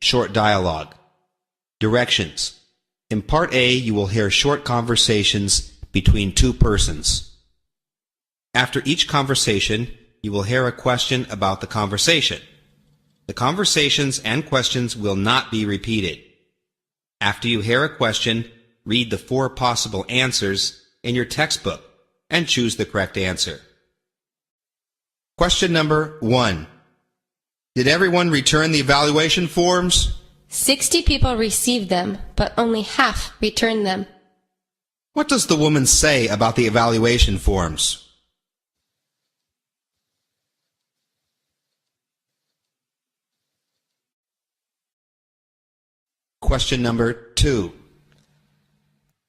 short dialogue. Directions. In Part A, you will hear short conversations between two persons. After each conversation, you will hear a question about the conversation. The conversations and questions will not be repeated. After you hear a question, read the 4 possible answers in your textbook and choose the correct answer. Question number 1. Did everyone return the evaluation forms? 60 people received them, but only half returned them. What does the woman say about the evaluation forms? Question number 2.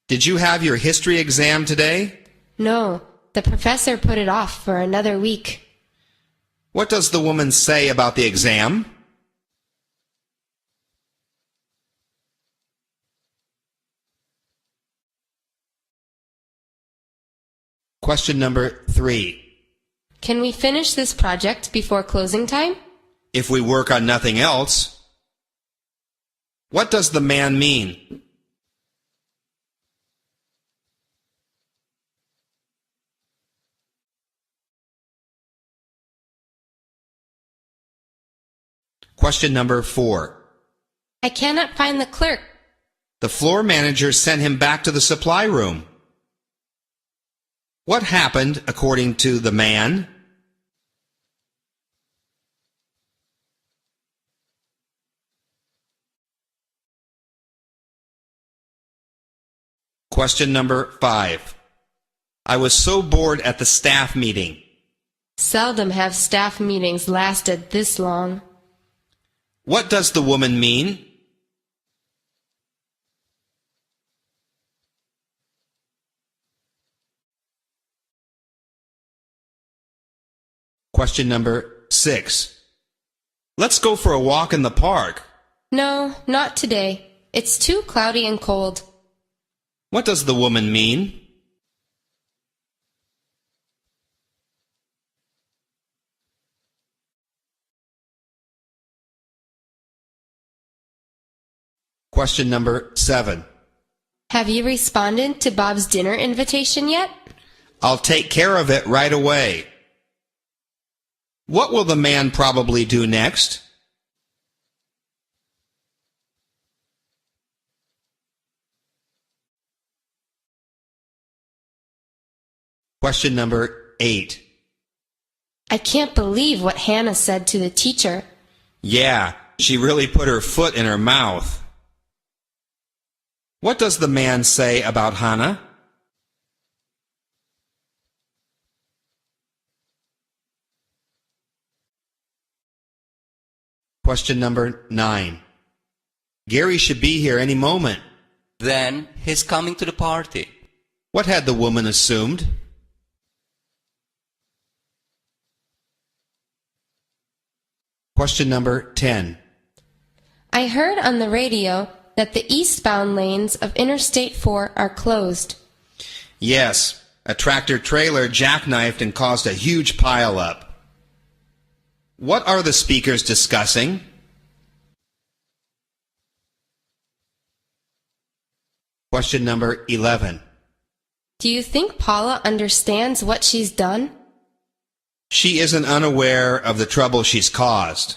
Did you have your history exam today? No, the professor put it off for another week. What does the woman say about the exam? Question number 3. Can we finish this project before closing time? If we work on nothing else. What does the man mean? Question number 4. I cannot find the clerk. The floor manager sent him back to the supply room. What happened according to the man? Question number 5. I was so bored at the staff meeting. Seldom have staff meetings lasted this long. What does the woman mean? Question number 6. Let's go for a walk in the park. No, not today. It's too cloudy and cold. What does the woman mean? Question number 7. Have you responded to Bob's dinner invitation yet? I'll take care of it right away. What will the man probably do next? Question number 8. I can't believe what Hannah said to the teacher. Yeah, she really put her foot in her mouth. What does the man say about Hannah? Question number 9. Gary should be here any moment. Then he's coming to the party. What had the woman assumed? Question number 10. I heard on the radio that the eastbound lanes of Interstate 4 are closed. Yes, a tractor-trailer jackknifed and caused a huge pileup. What are the speakers discussing? Question number 11. Do you think Paula understands what she's done? She isn't unaware of the trouble she's caused.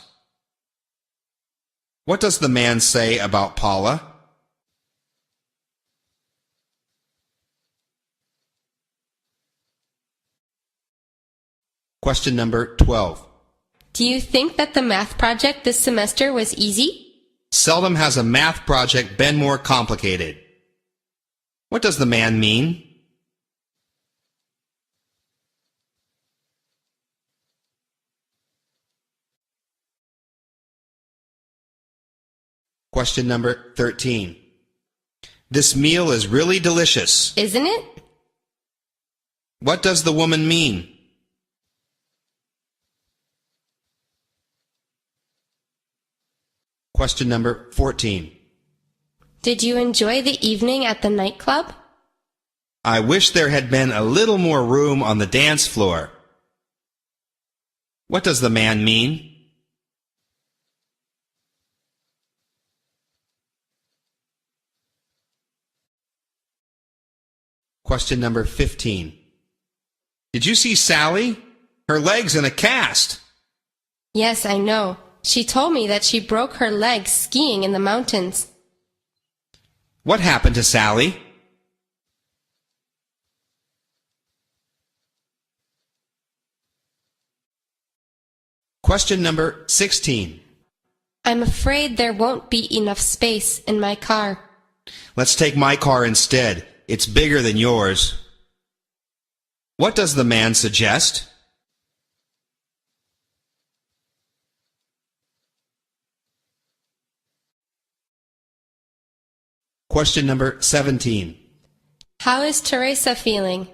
What does the man say about Paula? Question number 12. Do you think that the math project this semester was easy? Seldom has a math project been more complicated. What does the man mean? Question number 13. This meal is really delicious. Isn't it? What does the woman mean? Question number 14. Did you enjoy the evening at the nightclub? I wish there had been a little more room on the dance floor. What does the man mean? Question number 15. Did you see Sally? Her leg's in a cast. Yes, I know. She told me that she broke her leg skiing in the mountains. What happened to Sally? Question number 16. I'm afraid there won't be enough space in my car. Let's take my car instead. It's bigger than yours. What does the man suggest? Question number 17. How is Teresa feeling?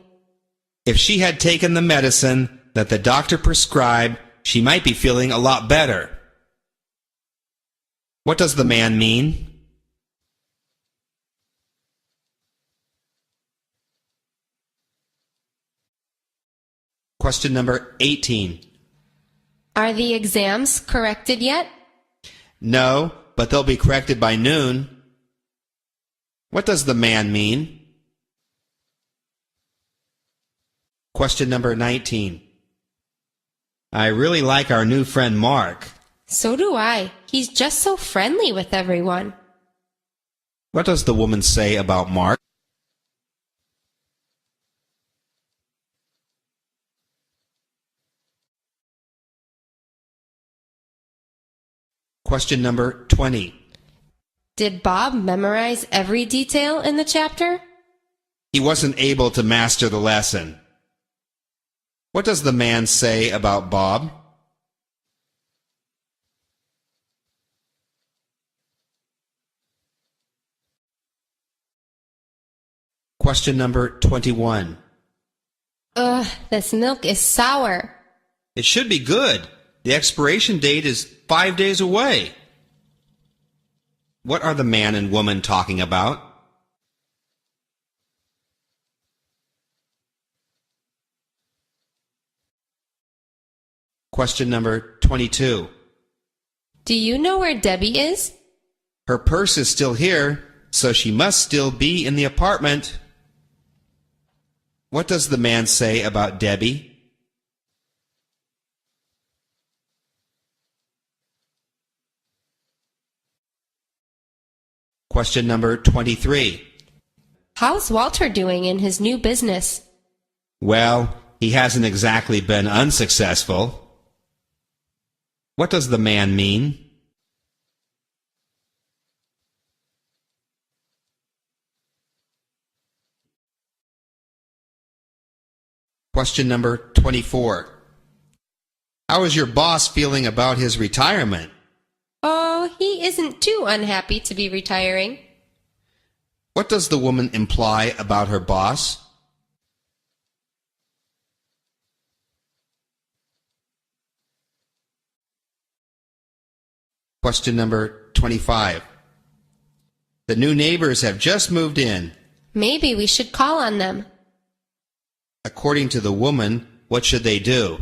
If she had taken the medicine that the doctor prescribed, she might be feeling a lot better. What does the man mean? Question number 18. Are the exams corrected yet? No, but they'll be corrected by noon. What does the man mean? Question number 19. I really like our new friend Mark. So do I. He's just so friendly with everyone. What does the woman say about Mark? Question number 20. Did Bob memorize every detail in the chapter? He wasn't able to master the lesson. What does the man say about Bob? Question number 21. Ugh, this milk is sour. It should be good. The expiration date is 5 days away. What are the man and woman talking about? Question number 22. Do you know where Debbie is? Her purse is still here, so she must still be in the apartment. What does the man say about Debbie? Question number 23. How's Walter doing in his new business? Well, he hasn't exactly been unsuccessful. What does the man mean? Question number 24. How is your boss feeling about his retirement? Oh, he isn't too unhappy to be retiring. What does the woman imply about her boss? Question number 25. The new neighbors have just moved in. Maybe we should call on them. According to the woman, what should they do?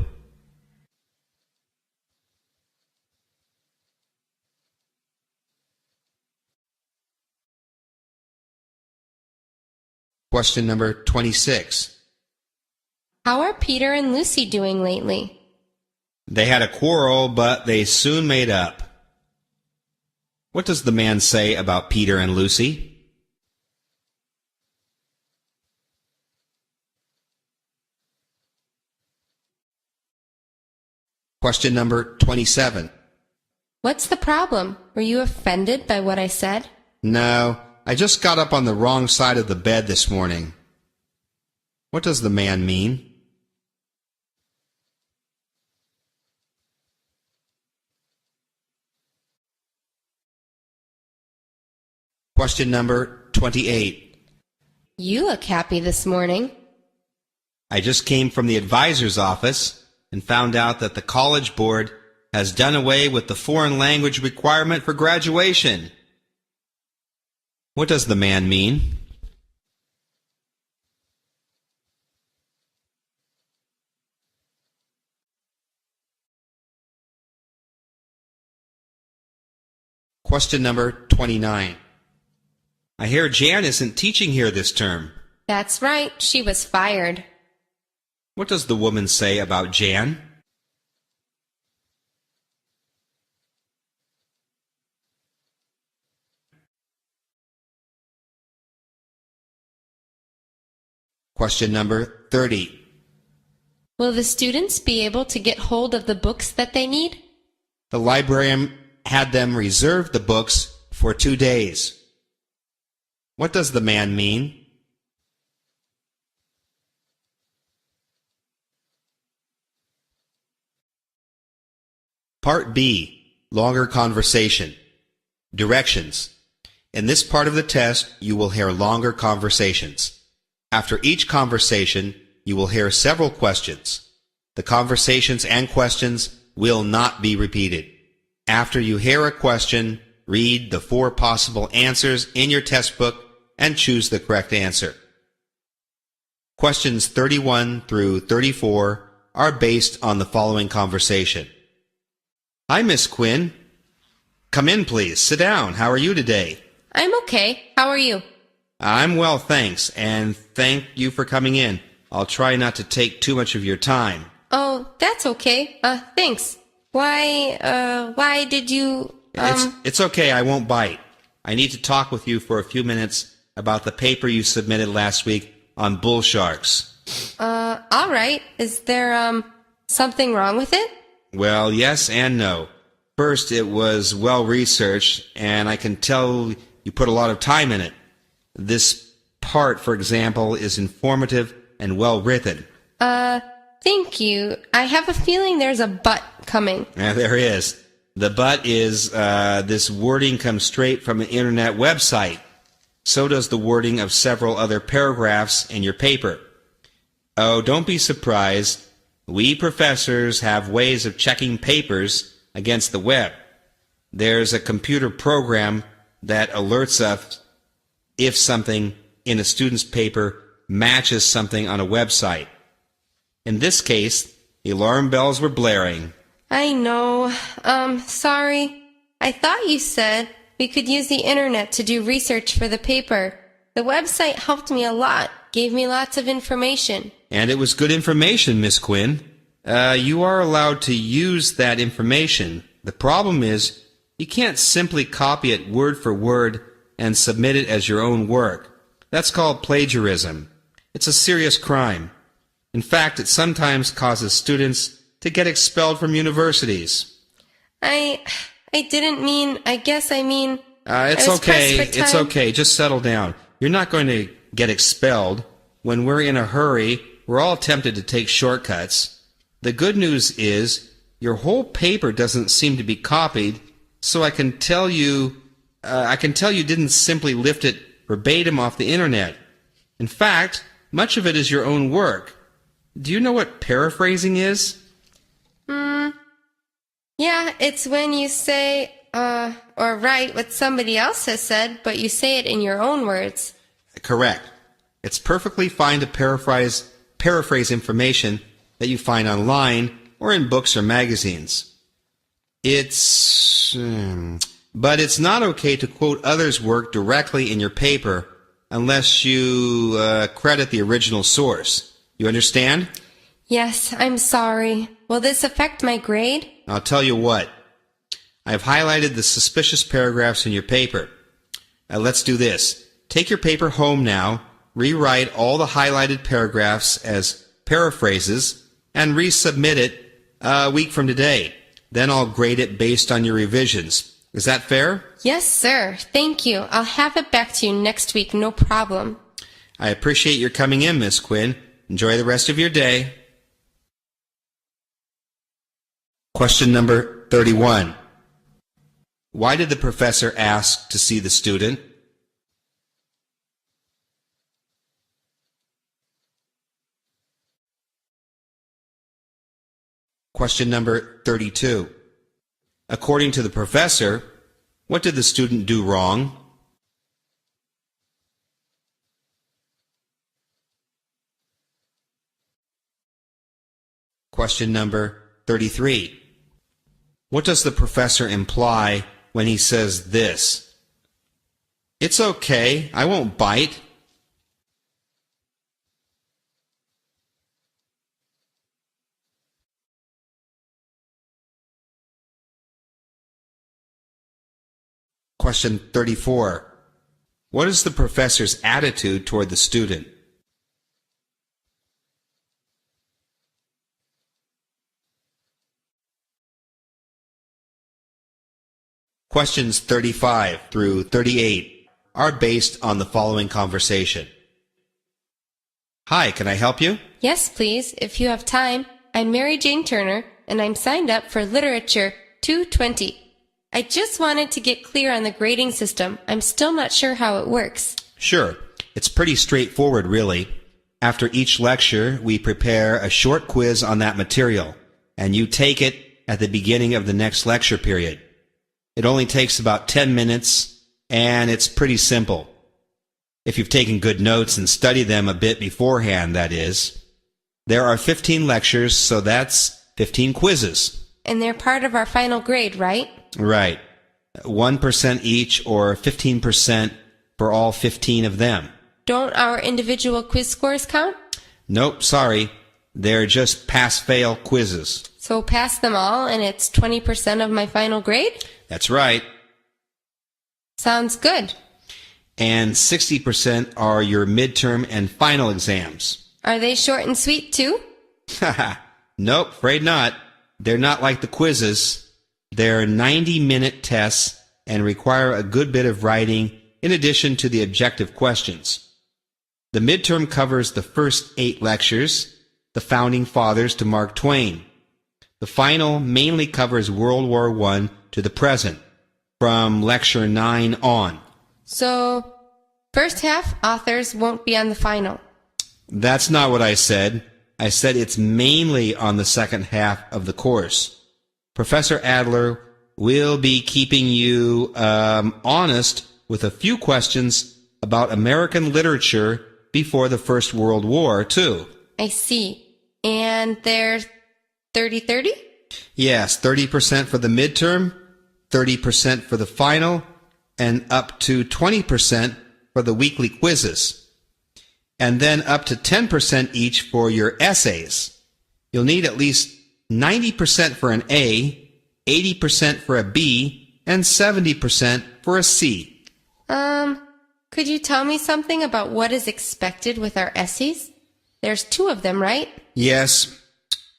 Question number 26. How are Peter and Lucy doing lately? They had a quarrel, but they soon made up. What does the man say about Peter and Lucy? Question number 27. What's the problem? Were you offended by what I said? No, I just got up on the wrong side of the bed this morning. What does the man mean? Question number 28. You look happy this morning. I just came from the advisor's office and found out that the college board has done away with the foreign language requirement for graduation. What does the man mean? Question number 29. I hear Jan isn't teaching here this term. That's right, she was fired. What does the woman say about Jan? Question number 30. Will the students be able to get hold of the books that they need? The librarian had them reserve the books for 2 days. What does the man mean? Part B, longer conversation. Directions. In this part of the test, you will hear longer conversations. After each conversation, you will hear several questions. The conversations and questions will not be repeated. After you hear a question, read the 4 possible answers in your test book and choose the correct answer. Questions 31 through 34 are based on the following conversation. Hi, Miss Quinn. Come in, please. Sit down. How are you today? I'm okay. How are you? I'm well, thanks, and thank you for coming in. I'll try not to take too much of your time. Oh, that's okay. Thanks. Why did you, It's okay, I won't bite. I need to talk with you for a few minutes about the paper you submitted last week on bull sharks. all right. Is there, something wrong with it? Well, yes and no. First, it was well researched, and I can tell you put a lot of time in it. This part, for example, is informative and well written. Thank you. I have a feeling there's a but coming. There is. The but is this wording comes straight from an internet website. So does the wording of several other paragraphs in your paper. Oh, don't be surprised. We professors have ways of checking papers against the web. There's a computer program that alerts us if something in a student's paper matches something on a website. In this case, the alarm bells were blaring. I know. Sorry. I thought you said we could use the internet to do research for the paper. The website helped me a lot, gave me lots of information. And it was good information, Miss Quinn. You are allowed to use that information. The problem is, you can't simply copy it word for word and submit it as your own work. That's called plagiarism. It's a serious crime. In fact, it sometimes causes students to get expelled from universities. I didn't mean, I guess I mean... It's I was okay, pressed for it's time. okay, just settle down. You're not going to get expelled. When we're in a hurry, we're all tempted to take shortcuts. The good news is, your whole paper doesn't seem to be copied, so I can tell you didn't simply lift it verbatim off the internet. In fact, much of it is your own work. Do you know what paraphrasing is? Yeah, it's when you say, or write what somebody else has said, but you say it in your own words. Correct. It's perfectly fine to paraphrase information that you find online or in books or magazines. But it's not okay to quote others' work directly in your paper unless you credit the original source. You understand? Yes, I'm sorry. Will this affect my grade? I'll tell you what. I've highlighted the suspicious paragraphs in your paper. Let's do this. Take your paper home now, rewrite all the highlighted paragraphs as paraphrases, and resubmit it a week from today. Then I'll grade it based on your revisions. Is that fair? Yes, sir. Thank you. I'll have it back to you next week, no problem. I appreciate your coming in, Miss Quinn. Enjoy the rest of your day. Question number 31. Why did the professor ask to see the student? Question number 32. According to the professor, what did the student do wrong? Question number 33. What does the professor imply when he says this? It's okay, I won't bite. Question 34. What is the professor's attitude toward the student? Questions 35 through 38 are based on the following conversation. Hi, can I help you? Yes, please, if you have time. I'm Mary Jane Turner, and I'm signed up for Literature 220. I just wanted to get clear on the grading system. I'm still not sure how it works. Sure. It's pretty straightforward, really. After each lecture, we prepare a short quiz on that material, and you take it at the beginning of the next lecture period. It only takes about 10 minutes, and it's pretty simple. If you've taken good notes and studied them a bit beforehand, that is. There are 15 lectures, so that's 15 quizzes. And they're part of our final grade, right? Right. 1% each, or 15% for all 15 of them. Don't our individual quiz scores count? Nope, sorry. They're just pass-fail quizzes. So pass them all, and it's 20% of my final grade? That's right. Sounds good. And 60% are your midterm and final exams. Are they short and sweet, too? Haha, nope, afraid not. They're not like the quizzes. They're 90-minute tests and require a good bit of writing in addition to the objective questions. The midterm covers the first 8 lectures, the Founding Fathers to Mark Twain. The final mainly covers World War I to the present, from Lecture 9 on. So, first half authors won't be on the final. That's not what I said. I said it's mainly on the second half of the course. Professor Adler will be keeping you honest with a few questions about American literature before the First World War, too. I see. And they're 30-30? Yes, 30% for the midterm, 30% for the final, and up to 20% for the weekly quizzes. And then up to 10% each for your essays. You'll need at least 90% for an A, 80% for a B, and 70% for a C. Could you tell me something about what is expected with our essays? There's 2 of them, right? Yes,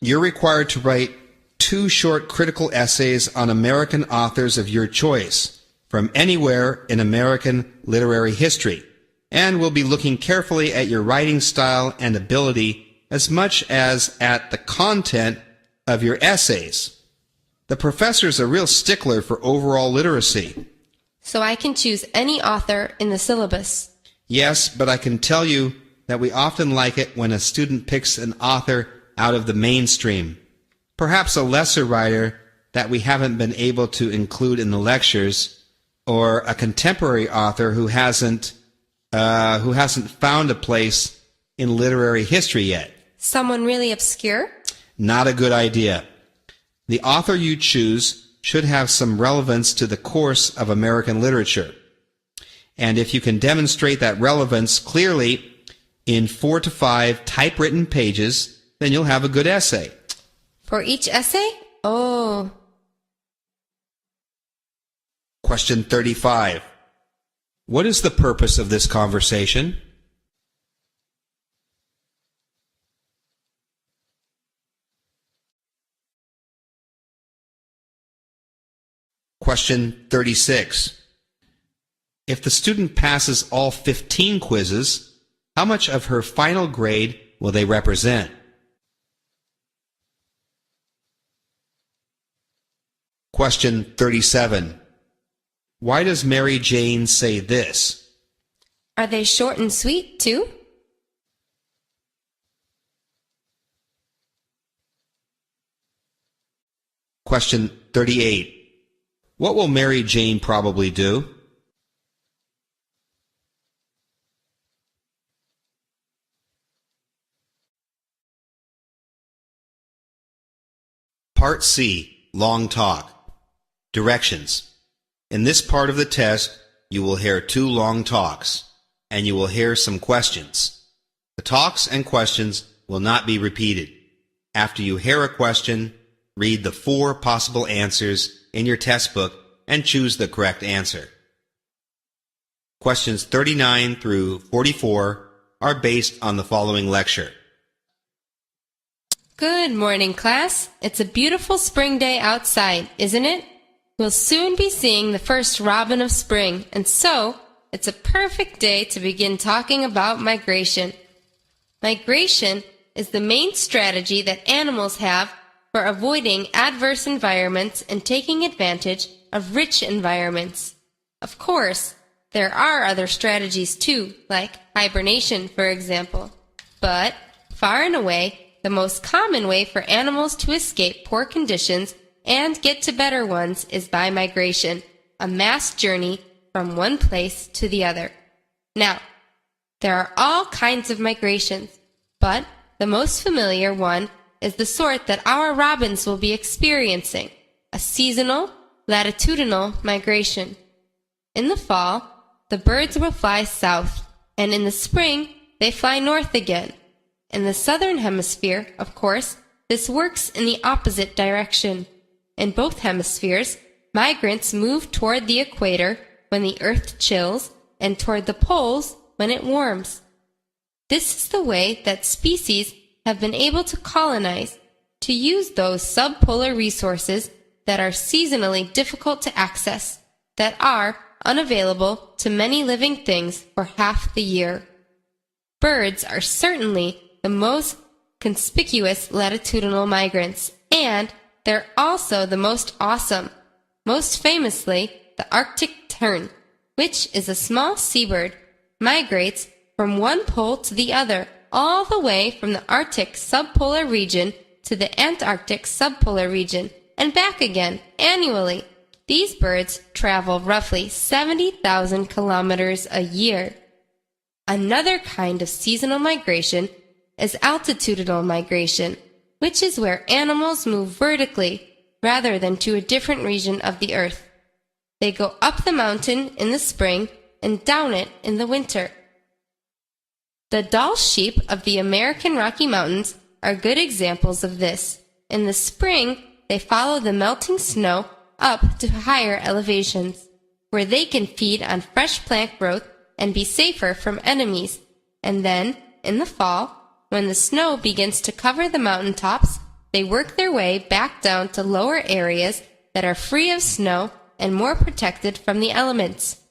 you're required to write 2 short critical essays on American authors of your choice from anywhere in American literary history, and we'll be looking carefully at your writing style and ability as much as at the content of your essays. The professor's a real stickler for overall literacy. So I can choose any author in the syllabus. Yes, but I can tell you that we often like it when a student picks an author out of the mainstream. Perhaps a lesser writer that we haven't been able to include in the lectures, or a contemporary author who hasn't found a place in literary history yet. Someone really obscure? Not a good idea. The author you choose should have some relevance to the course of American literature. And if you can demonstrate that relevance clearly in 4 to 5 typewritten pages, then you'll have a good essay. For each essay? Oh. Question 35. What is the purpose of this conversation? Question 36. If the student passes all 15 quizzes, how much of her final grade will they represent? Question 37. Why does Mary Jane say this? Are they short and sweet, too? Question 38. What will Mary Jane probably do? Part C, Long Talk. Directions. In this part of the test, you will hear 2 long talks, and you will hear some questions. The talks and questions will not be repeated. After you hear a question, read the 4 possible answers in your test book and choose the correct answer. Questions 39 through 44 are based on the following lecture. Good morning, class. It's a beautiful spring day outside, isn't it? We'll soon be seeing the first robin of spring, and so it's a perfect day to begin talking about migration. Migration is the main strategy that animals have for avoiding adverse environments and taking advantage of rich environments. Of course, there are other strategies too, like hibernation, for example. But, far and away, the most common way for animals to escape poor conditions and get to better ones is by migration, a mass journey from one place to the other. Now, there are all kinds of migrations, but the most familiar one is the sort that our robins will be experiencing, a seasonal, latitudinal migration. In the fall, the birds will fly south, and in the spring, they fly north again. In the southern hemisphere, of course, this works in the opposite direction. In both hemispheres, migrants move toward the equator when the earth chills and toward the poles when it warms. This is the way that species have been able to colonize, to use those subpolar resources that are seasonally difficult to access, that are unavailable to many living things for half the year. Birds are certainly the most conspicuous latitudinal migrants, and they're also the most awesome. Most famously, the Arctic tern, which is a small seabird, migrates from one pole to the other, all the way from the Arctic subpolar region to the Antarctic subpolar region, and back again, annually. These birds travel roughly 70,000 kilometers a year. Another kind of seasonal migration is altitudinal migration, which is where animals move vertically rather than to a different region of the earth. They go up the mountain in the spring and down it in the winter. The Dall sheep of the American Rocky Mountains are good examples of this. In the spring, they follow the melting snow up to higher elevations, where they can feed on fresh plant growth and be safer from enemies. And then, in the fall, when the snow begins to cover the mountain tops, they work their way back down to lower areas that are free of snow and more protected from the elements.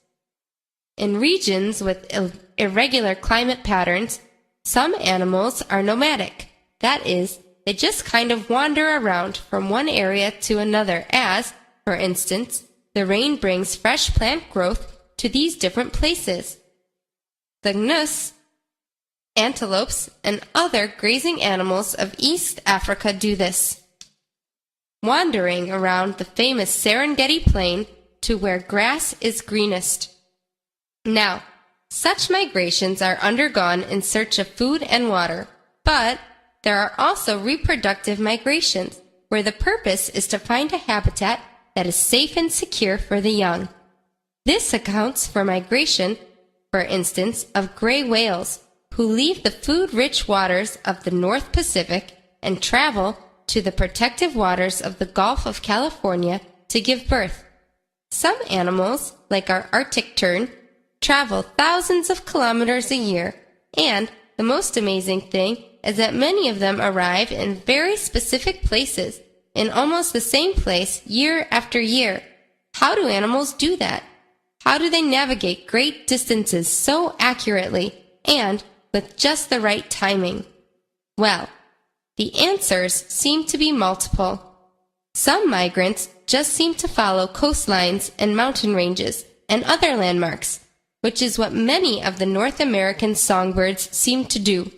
In regions with irregular climate patterns, some animals are nomadic. That is, they just kind of wander around from one area to another as, for instance, the rain brings fresh plant growth to these different places. The gnus, antelopes, and other grazing animals of East Africa do this, wandering around the famous Serengeti Plain to where grass is greenest. Now, such migrations are undergone in search of food and water, but there are also reproductive migrations, where the purpose is to find a habitat that is safe and secure for the young. This accounts for migration, for instance, of gray whales, who leave the food-rich waters of the North Pacific and travel to the protective waters of the Gulf of California to give birth. Some animals, like our Arctic tern, travel thousands of kilometers a year, and the most amazing thing is that many of them arrive in very specific places, in almost the same place year after year. How do animals do that? How do they navigate great distances so accurately and with just the right timing? Well, the answers seem to be multiple. Some migrants just seem to follow coastlines and mountain ranges and other landmarks, which is what many of the North American songbirds seem to do.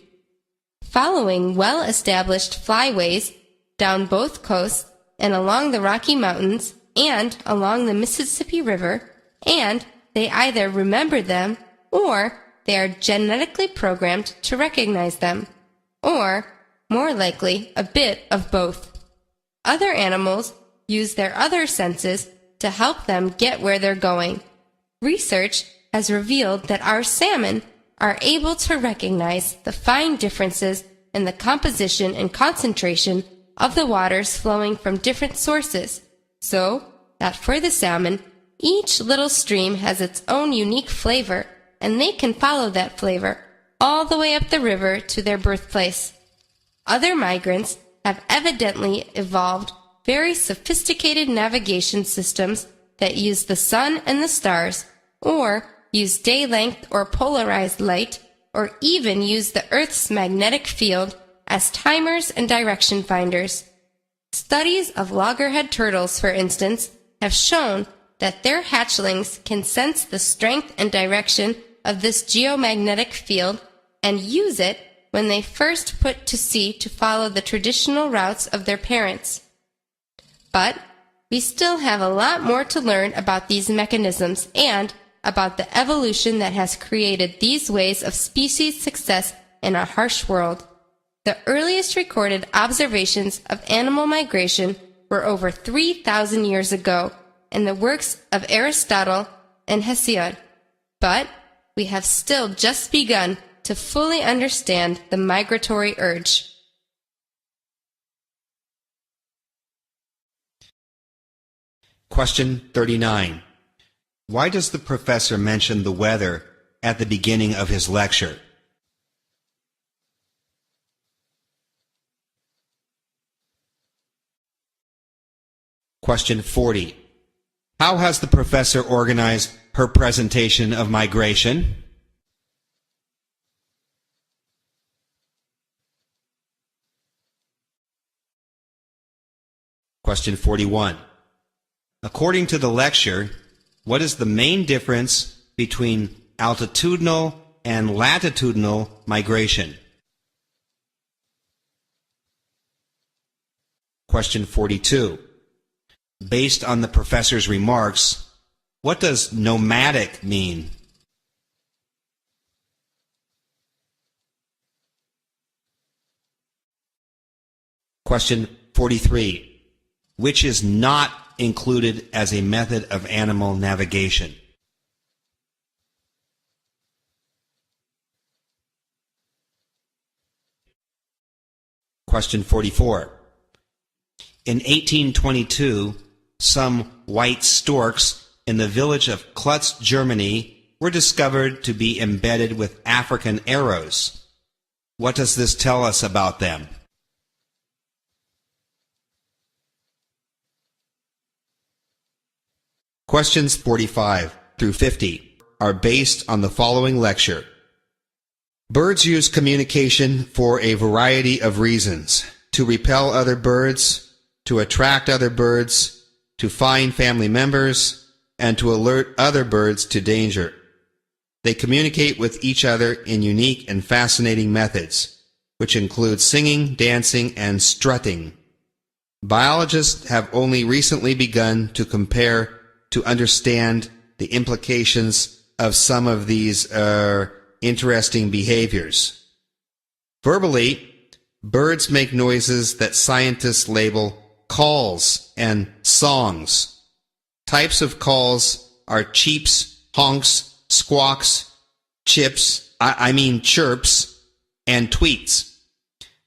Following well-established flyways down both coasts and along the Rocky Mountains and along the Mississippi River, and they either remember them or they are genetically programmed to recognize them, or, more likely, a bit of both. Other animals use their other senses to help them get where they're going. Research has revealed that our salmon are able to recognize the fine differences in the composition and concentration of the waters flowing from different sources, so that for the salmon, Each little stream has its own unique flavor, and they can follow that flavor all the way up the river to their birthplace. Other migrants have evidently evolved very sophisticated navigation systems that use the sun and the stars, or use day length or polarized light, or even use the Earth's magnetic field as timers and direction finders. Studies of loggerhead turtles, for instance, have shown that their hatchlings can sense the strength and direction of this geomagnetic field and use it when they first put to sea to follow the traditional routes of their parents. But we still have a lot more to learn about these mechanisms and about the evolution that has created these ways of species success in a harsh world. The earliest recorded observations of animal migration were over 3,000 years ago in the works of Aristotle and Hesiod, but we have still just begun to fully understand the migratory urge. Question 39. Why does the professor mention the weather at the beginning of his lecture? Question 40. How has the professor organized her presentation of migration? Question 41. According to the lecture, what is the main difference between altitudinal and latitudinal migration? Question 42. Based on the professor's remarks, what does nomadic mean? Question 43. Which is not included as a method of animal navigation? Question 44. In 1822, some white storks in the village of Klutz, Germany, were discovered to be embedded with African arrows. What does this tell us about them? Questions 45 through 50 are based on the following lecture. Birds use communication for a variety of reasons: to repel other birds, to attract other birds, to find family members, and to alert other birds to danger. They communicate with each other in unique and fascinating methods, which include singing, dancing, and strutting. Biologists have only recently begun to understand the implications of some of these interesting behaviors. Verbally, birds make noises that scientists label calls and songs. Types of calls are cheeps, honks, squawks, chirps, and tweets.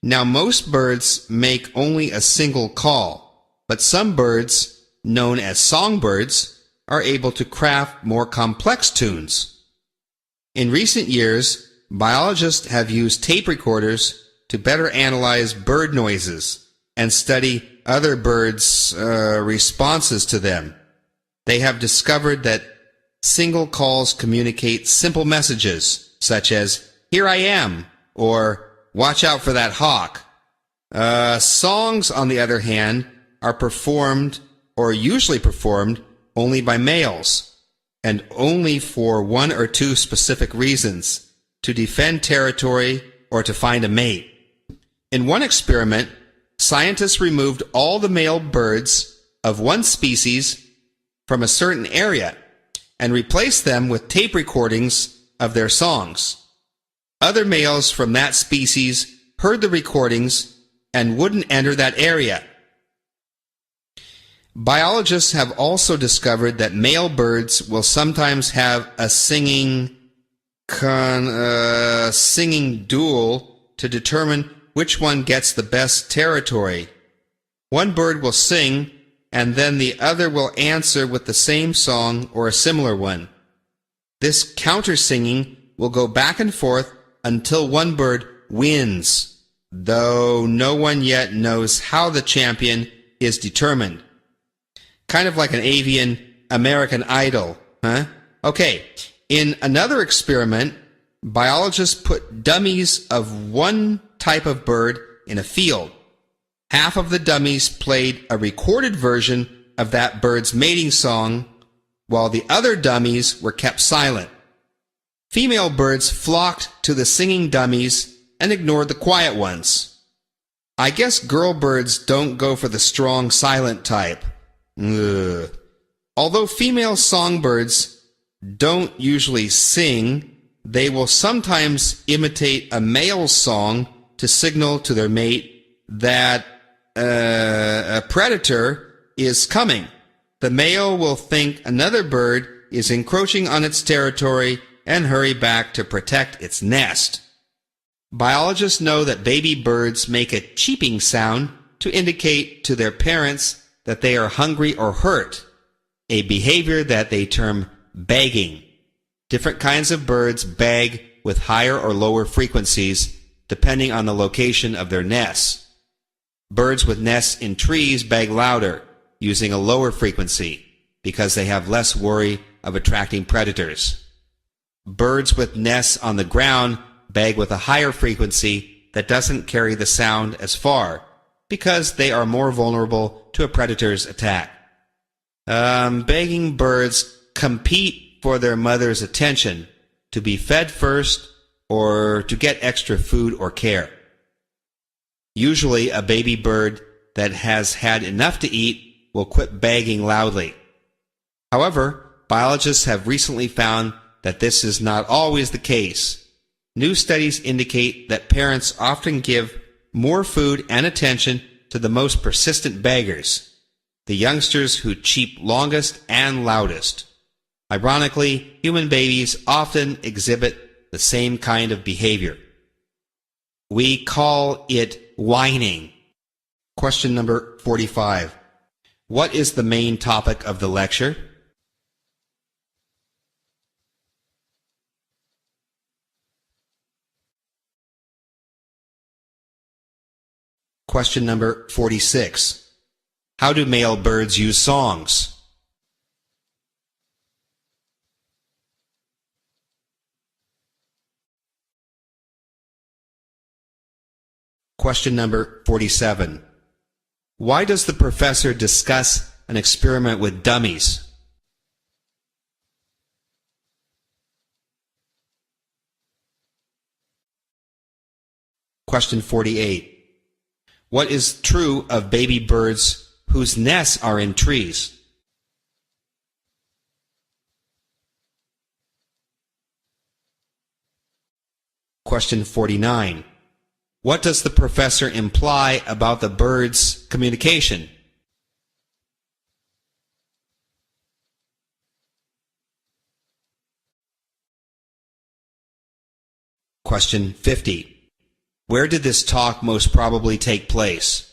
Now, most birds make only a single call, but some birds, known as songbirds, are able to craft more complex tunes. In recent years, biologists have used tape recorders to better analyze bird noises and study other birds' responses to them. They have discovered that single calls communicate simple messages, such as, "Here I am," or "Watch out for that hawk." Songs, on the other hand, are performed, or usually performed, only by males, and only for one or two specific reasons: to defend territory or to find a mate. In one experiment, scientists removed all the male birds of one species from a certain area and replaced them with tape recordings of their songs. Other males from that species heard the recordings and wouldn't enter that area. Biologists have also discovered that male birds will sometimes have a singing duel to determine which one gets the best territory. One bird will sing and then the other will answer with the same song or a similar one. This counter-singing will go back and forth until one bird wins, though no one yet knows how the champion is determined. Kind of like an avian American Idol, huh? Okay, in another experiment, biologists put dummies of one type of bird in a field. Half of the dummies played a recorded version of that bird's mating song, while the other dummies were kept silent. Female birds flocked to the singing dummies and ignored the quiet ones. I guess girl birds don't go for the strong, silent type. Ugh. Although female songbirds don't usually sing, they will sometimes imitate a male's song to signal to their mate that a predator is coming. The male will think another bird is encroaching on its territory and hurry back to protect its nest. Biologists know that baby birds make a cheeping sound to indicate to their parents that they are hungry or hurt, a behavior that they term begging. Different kinds of birds beg with higher or lower frequencies depending on the location of their nests. Birds with nests in trees beg louder, using a lower frequency, because they have less worry of attracting predators. Birds with nests on the ground beg with a higher frequency that doesn't carry the sound as far, because they are more vulnerable to a predator's attack. Begging birds compete for their mother's attention, to be fed first or to get extra food or care. Usually a baby bird that has had enough to eat will quit begging loudly. However, biologists have recently found that this is not always the case. New studies indicate that parents often give more food and attention to the most persistent beggars, the youngsters who cheep longest and loudest. Ironically, human babies often exhibit the same kind of behavior. We call it whining. Question number 45. What is the main topic of the lecture? Question number 46. How do male birds use songs? Question number 47. Why does the professor discuss an experiment with dummies? Question 48. What is true of baby birds whose nests are in trees? Question 49. What does the professor imply about the birds' communication? Question 50. Where did this talk most probably take place?